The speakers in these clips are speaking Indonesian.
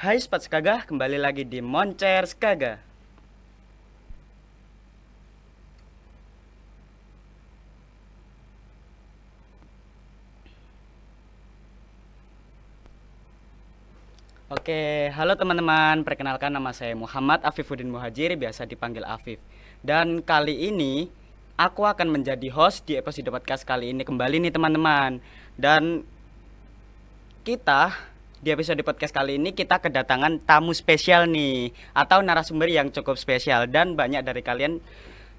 Hai Sobat Skaga, kembali lagi di Moncer Skaga. Oke, halo teman-teman, perkenalkan nama saya Muhammad Afifuddin Muhajir, biasa dipanggil Afif. Dan kali ini, aku akan menjadi host di episode podcast kali ini kembali nih teman-teman. Dan kita di episode podcast kali ini kita kedatangan tamu spesial nih, atau narasumber yang cukup spesial. Dan banyak dari kalian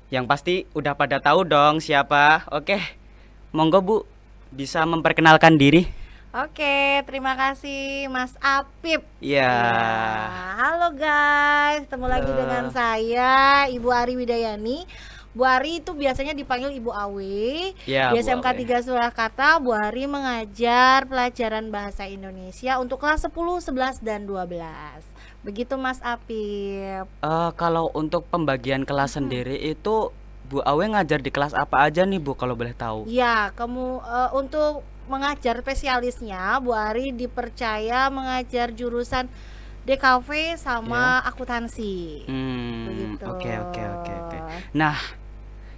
yang pasti udah pada tahu dong siapa. Oke, monggo Bu, bisa memperkenalkan diri? Oke, terima kasih Mas Apip. Iya. Halo guys, ketemu lagi dengan saya Ibu Ari Widayani. Bu Ari itu biasanya dipanggil Ibu Awe. Ya, Di Bu SMK Awe. 3 Surakarta, Bu Ari mengajar pelajaran bahasa Indonesia untuk kelas 10, 11, dan 12. Begitu Mas Apip. Kalau untuk pembagian kelas sendiri itu Bu Awe ngajar di kelas apa aja nih Bu, kalau boleh tahu? Ya, untuk mengajar spesialisnya, Bu Ari dipercaya mengajar jurusan DKV sama akuntansi. Begitu. Oke. Nah,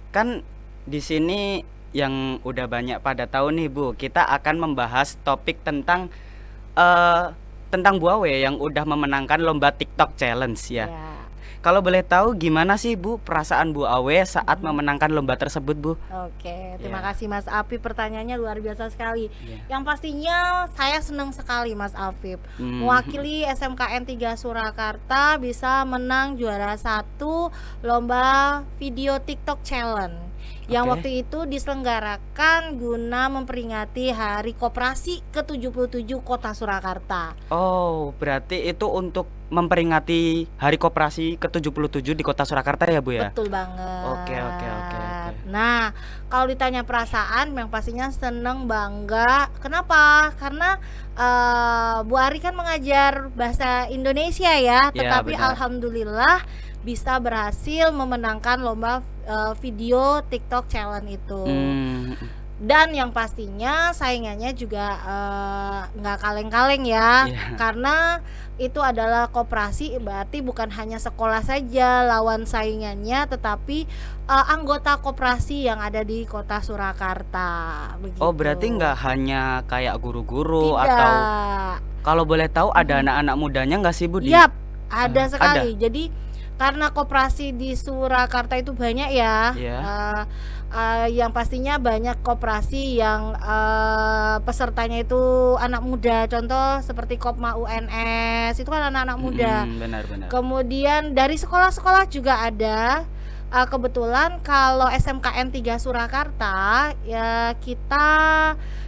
kan di sini yang udah banyak pada tahu nih Bu, kita akan membahas topik tentang Bu Awe yang udah memenangkan lomba TikTok Challenge ya. Kalau boleh tahu gimana sih Bu perasaan Bu Awe saat memenangkan lomba tersebut Bu? Oke, terima Ya. kasih Mas Afif, pertanyaannya luar biasa sekali. Ya. Yang pastinya saya senang sekali Mas Afif mewakili SMKN 3 Surakarta bisa menang juara 1 lomba video TikTok Challenge yang Oke. waktu itu diselenggarakan guna memperingati Hari Koperasi ke-77 Kota Surakarta. Oh, berarti itu untuk memperingati Hari Koperasi ke-77 di Kota Surakarta ya Bu ya? Betul banget. Oke. Nah, kalau ditanya perasaan, yang pastinya seneng, bangga. Kenapa? Karena Bu Ari kan mengajar bahasa Indonesia ya, tetapi benar. alhamdulillah bisa berhasil memenangkan lomba video TikTok Challenge itu. Dan yang pastinya saingannya juga nggak kaleng-kaleng ya, Iya. karena itu adalah koperasi, berarti bukan hanya sekolah saja lawan saingannya, tetapi anggota koperasi yang ada di Kota Surakarta. Begitu. Oh, berarti nggak hanya kayak guru-guru Tidak. atau kalau boleh tahu ada anak-anak mudanya nggak sih Bu di? Yap, ada sekali. Ada. Jadi karena koperasi di Surakarta itu banyak ya, Iya. yang pastinya banyak koperasi yang pesertanya itu anak muda. Contoh seperti Kopma UNS itu kan anak-anak muda. Benar. Kemudian dari sekolah-sekolah juga ada. Kebetulan kalau SMKN 3 Surakarta ya kita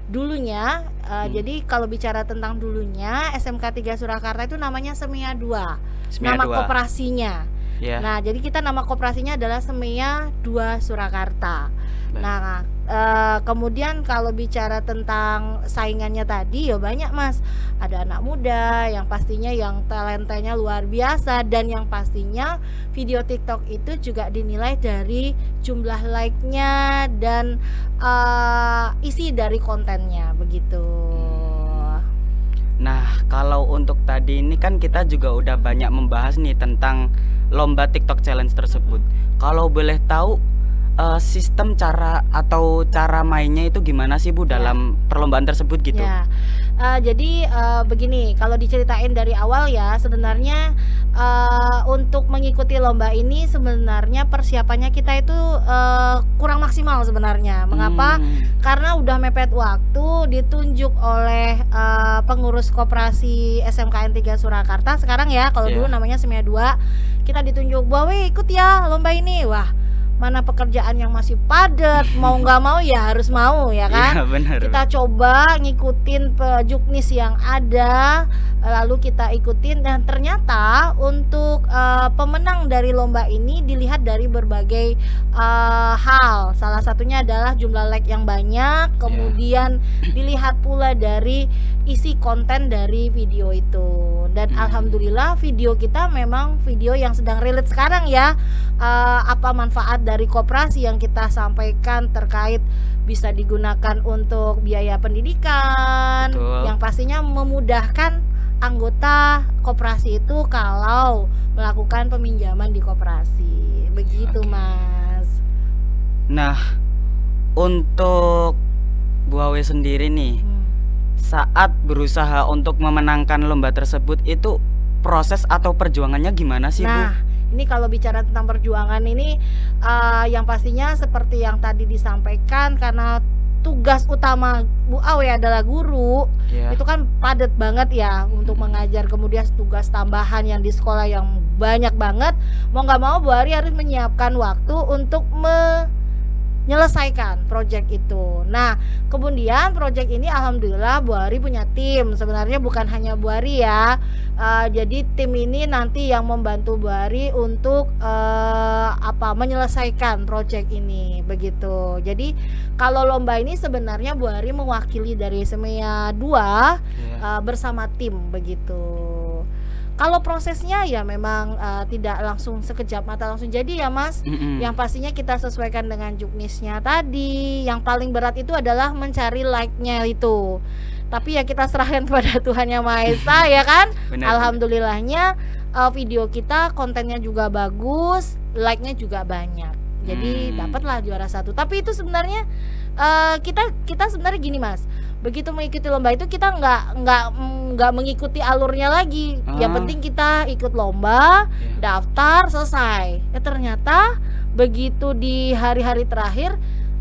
dulunya jadi kalau bicara tentang dulunya SMK 3 Surakarta itu namanya Semia 2. Semia Nama 2. koperasinya. Ya. Nah, jadi kita nama koperasinya adalah Semia 2 Surakarta. Baik. Nah, kemudian kalau bicara tentang saingannya tadi ya banyak Mas. Ada anak muda yang pastinya yang talentanya luar biasa, dan yang pastinya video TikTok itu juga dinilai dari jumlah like-nya dan isi dari kontennya begitu. Nah, kalau untuk tadi ini kan kita juga udah banyak membahas nih tentang lomba TikTok Challenge tersebut. Kalau boleh tahu sistem cara mainnya itu gimana sih Bu dalam perlombaan tersebut gitu? Ya, jadi begini, kalau diceritain dari awal ya, sebenarnya untuk mengikuti lomba ini sebenarnya persiapannya kita itu kurang maksimal sebenarnya. Mengapa? Karena udah mepet waktu, ditunjuk oleh pengurus koperasi SMKN 3 Surakarta sekarang ya, kalau dulu namanya Semia 2, kita ditunjuk, "Bawe ikut ya lomba ini." Wah, mana pekerjaan yang masih padat, mau nggak mau ya harus mau ya kan. Iya, benar. Kita coba ngikutin juknis yang ada, lalu kita ikutin, dan ternyata untuk pemenang dari lomba ini dilihat dari berbagai hal. Salah satunya adalah jumlah like yang banyak, kemudian dilihat pula dari isi konten dari video itu. Dan alhamdulillah video kita memang video yang sedang relate sekarang ya. Apa manfaat dari koperasi yang kita sampaikan terkait bisa digunakan untuk biaya pendidikan. Betul. Yang pastinya memudahkan anggota koperasi itu kalau melakukan peminjaman di koperasi. Begitu, Oke. Mas. Nah, untuk Bu Awe sendiri nih, Hmm. saat berusaha untuk memenangkan lomba tersebut itu proses atau perjuangannya gimana sih, Bu? Nah, ini kalau bicara tentang perjuangan ini, yang pastinya seperti yang tadi disampaikan, karena tugas utama Bu Awe adalah guru, Ya. itu kan padat banget ya untuk mengajar, kemudian tugas tambahan yang di sekolah yang banyak banget, mau nggak mau Bu Ari harus menyiapkan waktu untuk menyelesaikan project itu. Nah, kemudian project ini alhamdulillah Bu Ari punya tim. Sebenarnya bukan hanya Bu Ari ya. Jadi tim ini nanti yang membantu Bu Ari untuk menyelesaikan project ini begitu. Jadi kalau lomba ini sebenarnya Bu Ari mewakili dari Semea 2 Ya. bersama tim begitu. Kalau prosesnya ya memang tidak langsung sekejap mata langsung jadi ya Mas. Mm-mm. Yang pastinya kita sesuaikan dengan juknisnya tadi. Yang paling berat itu adalah mencari like-nya itu. Tapi ya kita serahkan kepada Tuhan Yang Maha Esa ya kan. Benar. Alhamdulillahnya video kita kontennya juga bagus, like-nya juga banyak. Jadi dapatlah juara 1. Tapi itu sebenarnya kita sebenarnya gini Mas. Begitu mengikuti lomba itu kita nggak mengikuti alurnya lagi. Yang Ah. penting kita ikut lomba, Ya. daftar, selesai. Ternyata begitu di hari-hari terakhir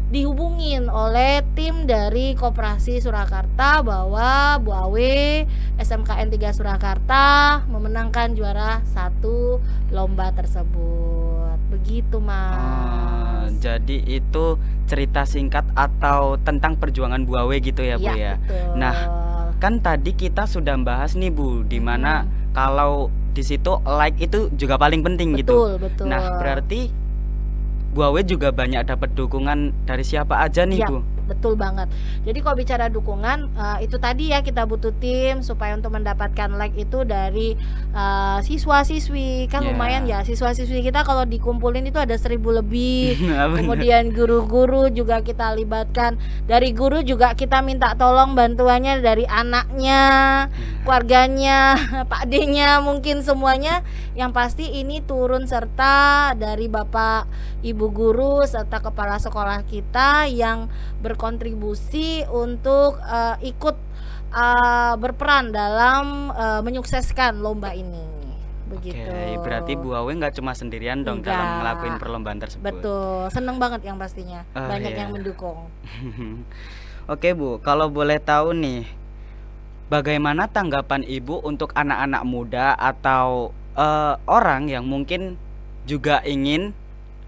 dihubungin oleh tim dari Koperasi Surakarta bahwa Bu Awe SMKN 3 Surakarta memenangkan juara 1 lomba tersebut. Begitu Mas. Jadi itu cerita singkat atau tentang perjuangan Bu Awe gitu ya, Bu ya. Betul. Nah, kan tadi kita sudah bahas nih Bu, dimana kalau di situ like itu juga paling penting gitu. betul. Nah, berarti Bu Awe juga banyak dapat dukungan dari siapa aja nih, Ya, Bu? betul banget. Jadi kalau bicara dukungan, itu tadi ya kita butuh tim supaya untuk mendapatkan like itu dari siswa-siswi. Kan Ya. lumayan ya, siswa-siswi kita kalau dikumpulin itu ada 1000 lebih. Nah, bener. Kemudian guru-guru juga kita libatkan. Dari guru juga kita minta tolong bantuannya dari anaknya, keluarganya, Pak D-nya, mungkin semuanya. Yang pasti ini turun serta dari Bapak Ibu guru serta kepala sekolah kita yang berkontribusi untuk ikut berperan dalam menyukseskan lomba ini. Begitu. Oke, berarti Bu Awe nggak cuma sendirian dong dalam Enggak. ngelakuin perlombaan tersebut. Betul, seneng banget yang pastinya. Oh, Banyak iya. yang mendukung. Oke Bu, kalau boleh tahu nih, bagaimana tanggapan Ibu untuk anak-anak muda atau orang yang mungkin juga ingin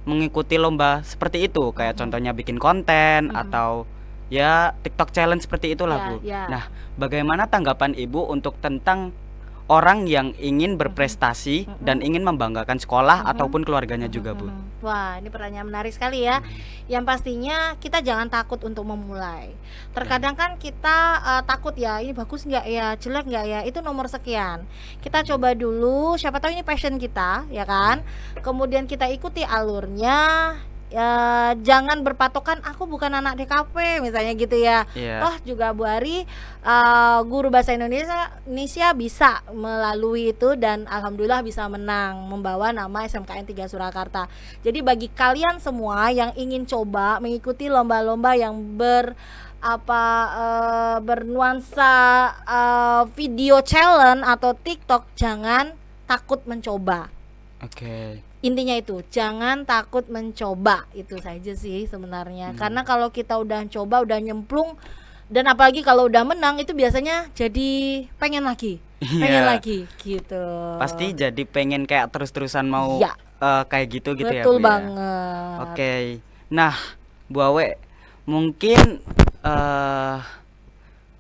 mengikuti lomba seperti itu, kayak contohnya bikin konten atau ya TikTok challenge seperti itulah Ya, Bu. ya. Nah, bagaimana tanggapan Ibu untuk tentang orang yang ingin berprestasi dan ingin membanggakan sekolah ataupun keluarganya juga Bu? Wah, ini pertanyaan menarik sekali ya. Yang pastinya kita jangan takut untuk memulai. Terkadang kan kita takut ya, ini bagus nggak ya, jelek nggak ya, itu nomor sekian. Kita coba dulu, siapa tahu ini passion kita, ya kan. Kemudian kita ikuti alurnya. Jangan berpatokan aku bukan anak DKP misalnya gitu ya. Iya. Toh juga Bu Ari guru bahasa Indonesia bisa melalui itu dan alhamdulillah bisa menang membawa nama SMKN 3 Surakarta. Jadi bagi kalian semua yang ingin coba mengikuti lomba-lomba yang bernuansa video challenge atau TikTok, jangan takut mencoba. Oke. Intinya itu, jangan takut mencoba. Itu saja sih sebenarnya. Karena kalau kita udah coba, udah nyemplung, dan apalagi kalau udah menang itu biasanya jadi pengen lagi Iya. gitu. Pasti jadi pengen kayak terus-terusan mau Ya. kayak gitu ya Betul Bu ya? banget. Oke. Nah, Bu Awe, mungkin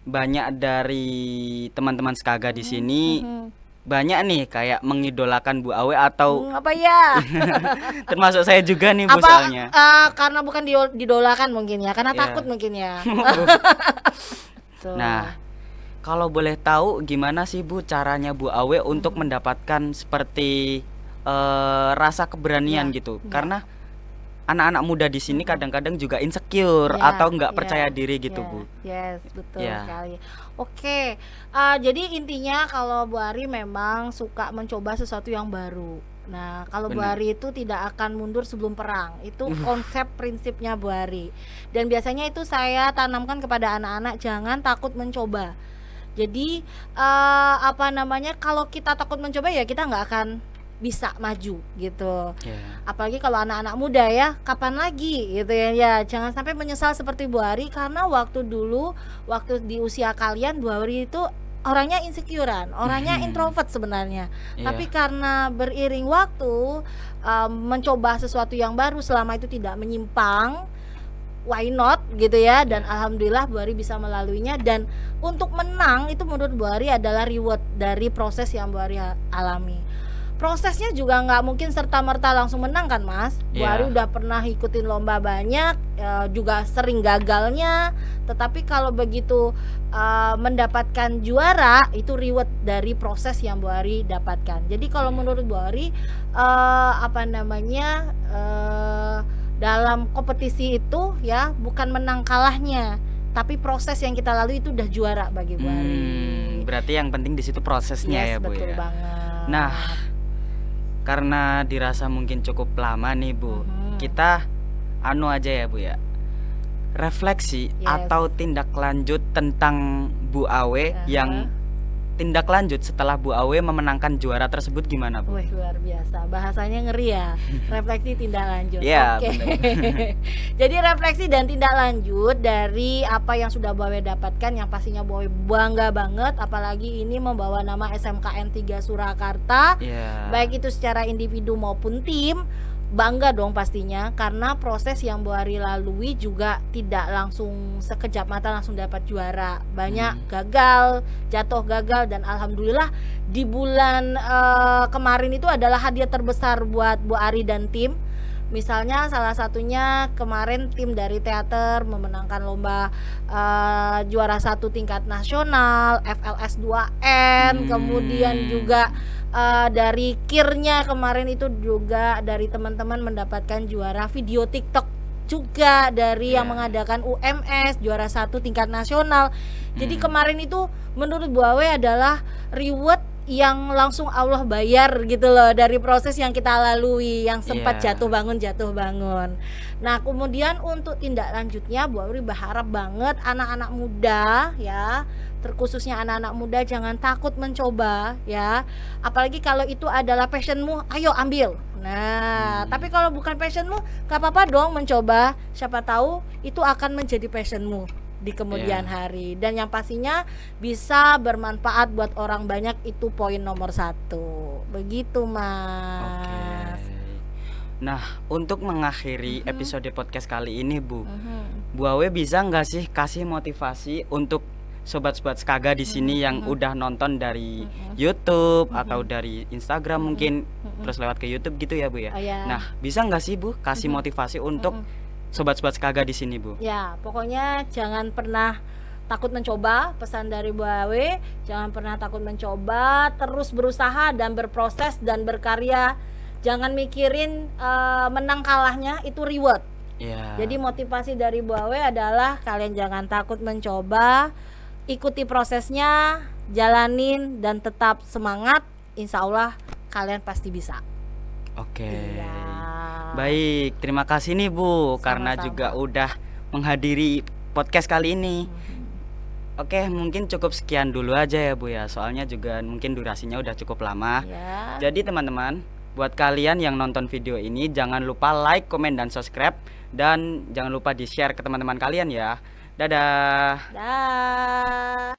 banyak dari teman-teman Skaga di sini banyak nih kayak mengidolakan Bu Awe atau Apa ya? termasuk saya juga nih Bu Apa soalnya. karena bukan didolakan mungkin ya, karena Iya. takut mungkin ya. Tuh. Nah, kalau boleh tahu gimana sih Bu caranya Bu Awe untuk mendapatkan seperti rasa keberanian Ya, gitu? ya. Karena anak-anak muda di sini kadang-kadang juga insecure Iya, atau nggak iya, percaya diri gitu, iya. Bu. Yes, betul Ya. sekali. Oke, jadi intinya kalau Bu Ari memang suka mencoba sesuatu yang baru. Nah, kalau Bu Benar. Ari itu tidak akan mundur sebelum perang. Itu konsep prinsipnya Bu Ari. Dan biasanya itu saya tanamkan kepada anak-anak, jangan takut mencoba. Jadi apa namanya, kalau kita takut mencoba ya kita nggak akan bisa maju gitu. Ya. Apalagi kalau anak-anak muda ya, kapan lagi gitu ya. Ya, jangan sampai menyesal seperti Bu Ari, karena waktu dulu, waktu di usia kalian, Bu Ari itu orangnya insecurean, orangnya introvert sebenarnya. Iya. Tapi karena beriring waktu, mencoba sesuatu yang baru selama itu tidak menyimpang, why not gitu ya. Dan alhamdulillah Bu Ari bisa melaluinya, dan untuk menang itu menurut Bu Ari adalah reward dari proses yang Bu Ari alami. Prosesnya juga nggak mungkin serta-merta langsung menang kan Mas. Bu Iya. Ari udah pernah ikutin lomba banyak, juga sering gagalnya. Tetapi kalau begitu mendapatkan juara, itu reward dari proses yang Bu Ari dapatkan. Jadi kalau menurut Bu Ari, apa namanya, dalam kompetisi itu ya bukan menang kalahnya, tapi proses yang kita lalui itu udah juara bagi Bu Ari. Berarti yang penting di situ prosesnya Yes, ya, Bu betul ya. banget. Nah, karena dirasa mungkin cukup lama nih, Bu. Kita anu aja ya, Bu ya. Refleksi Yes. atau tindak lanjut tentang Bu Awe yang tindak lanjut setelah Bu Awe memenangkan juara tersebut gimana, Bu? Wih, luar biasa. Bahasanya ngeri ya. Refleksi tindak lanjut. Iya, Oke. bener. Jadi refleksi dan tindak lanjut dari apa yang sudah Bu Awe dapatkan, yang pastinya Bu Awe bangga banget, apalagi ini membawa nama SMKN 3 Surakarta. Iya. Baik itu secara individu maupun tim, bangga dong pastinya, karena proses yang Bu Ari lalui juga tidak langsung sekejap mata langsung dapat juara. Banyak gagal, jatuh gagal, dan alhamdulillah di bulan kemarin itu adalah hadiah terbesar buat Bu Ari dan tim. Misalnya salah satunya kemarin tim dari teater memenangkan lomba juara 1 tingkat nasional FLS 2N, kemudian juga dari kirnya kemarin itu juga dari teman-teman mendapatkan juara video TikTok juga dari yang mengadakan UMS juara 1 tingkat nasional. Jadi kemarin itu menurut Bu Awe adalah reward yang langsung Allah bayar gitu loh, dari proses yang kita lalui, yang sempat jatuh bangun. Nah, kemudian untuk tindak lanjutnya Bu Awe berharap banget anak-anak muda ya, terkhususnya anak-anak muda, jangan takut mencoba ya. Apalagi kalau itu adalah passionmu, ayo ambil. Nah, tapi kalau bukan passionmu, gak apa-apa dong mencoba. Siapa tahu itu akan menjadi passionmu di kemudian hari, dan yang pastinya bisa bermanfaat buat orang banyak, itu poin nomor 1. Begitu Mas. Oke. Nah, untuk mengakhiri episode podcast kali ini, Bu, Mhm. Bu Awe bisa nggak sih kasih motivasi untuk sobat-sobat Skaga di sini yang udah nonton dari YouTube atau dari Instagram mungkin, terus lewat ke YouTube gitu ya, Bu ya. Oh, ya. Nah, bisa nggak sih, Bu, kasih motivasi untuk sobat-sobat Skaga di sini, Bu? Ya, pokoknya jangan pernah takut mencoba, pesan dari Bu Awe, jangan pernah takut mencoba, terus berusaha dan berproses dan berkarya. Jangan mikirin menang kalahnya, itu reward. Iya. Jadi motivasi dari Bu Awe adalah kalian jangan takut mencoba, ikuti prosesnya, jalanin dan tetap semangat. Insya Allah kalian pasti bisa. Oke. Iya. Baik, terima kasih nih, Bu, karena Sama-sama. juga udah menghadiri podcast kali ini. Oke, mungkin cukup sekian dulu aja ya, Bu ya. Soalnya juga mungkin durasinya udah cukup lama. Ya. Jadi teman-teman, buat kalian yang nonton video ini, jangan lupa like, komen, dan subscribe. Dan jangan lupa di-share ke teman-teman kalian ya. Dadah. Dah.